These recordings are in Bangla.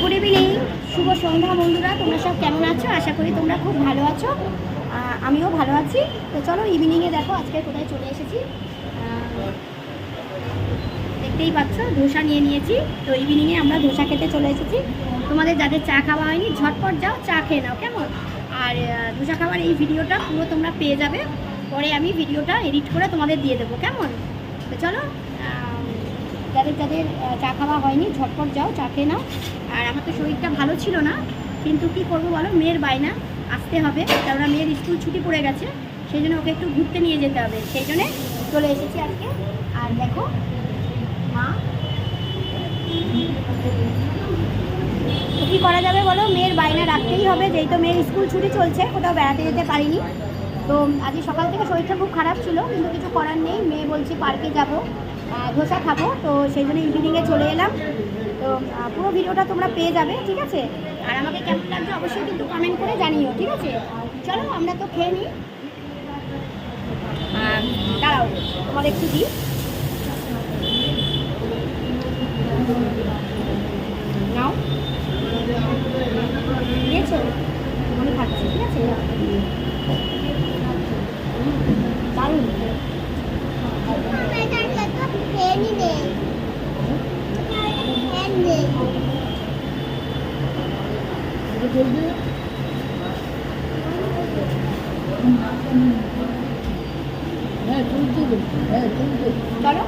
গুড ইভিনিং, শুভ সন্ধ্যা বন্ধুরা। তোমরা সব কেমন আছো? আশা করি তোমরা খুব ভালো আছো। আমিও ভালো আছি। তো চলো ইভিনিংয়ে দেখো আজকে কোথায় চলে এসেছি। দেখতেই পাচ্ছ ধোসা নিয়ে নিয়েছি। তো ইভিনিংয়ে আমরা ধোসা খেতে চলে এসেছি। তোমাদের যাদের চা খাওয়া হয়নি ঝটপট যাও চা খেয়ে নাও, কেমন? আর ধোসা খাওয়ার এই ভিডিওটা পুরো তোমরা পেয়ে যাবে। পরে আমি ভিডিওটা এডিট করে তোমাদের দিয়ে দেবো, কেমন? তো চলো যাদের যাদের চা খাওয়া হয়নি ঝটপট যাও চা খেয়ে নাও। আর আমার তো শরীরটা ভালো ছিল না, কিন্তু কি করব বলো, মেয়ের বায়না আসতে হবে, কেননা মেয়ের স্কুল ছুটি পড়ে গেছে, সেই জন্য ওকে একটু ঘুরতে নিয়ে যেতে হবে, সেই জন্যে চলে এসেছি আজকে। আর দেখো মা, কী করা যাবে বলো, মেয়ের বায়না রাখতেই হবে, যেই তো মেয়ের স্কুল ছুটি চলছে, কোথাও বেড়াতে যেতে পারিনি। তো আজকে সকাল থেকে শরীরটা খুব খারাপ ছিল, কিন্তু কিছু করার নেই, মেয়ে বলছি পার্কে যাব, ধোসা খাবো, তো সেই জন্য ইভিনিংয়ে চলে এলাম। তো পুরো ভিডিওটা তোমরা পেয়ে যাবে, ঠিক আছে? আর আমাকে কেমন লাগছে অবশ্যই কিন্তু কমেন্ট করে জানিও, ঠিক আছে? চলো আমরা তো খেয়ে নিই। দাঁড়াও তোমাদের একটু দিই, নাও, দিয়েছো? মনে থাকছে, ঠিক আছে? দারুণ। চলো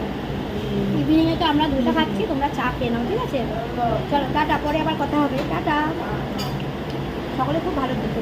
ইভিনিংয়ে তো আমরা ধোসা খাচ্ছি, তোমরা চা খেয়ে নাও, ঠিক আছে? চলো টাটা, পরে আবার কথা হবে, টাটা। সকলে খুব ভালো থেকো।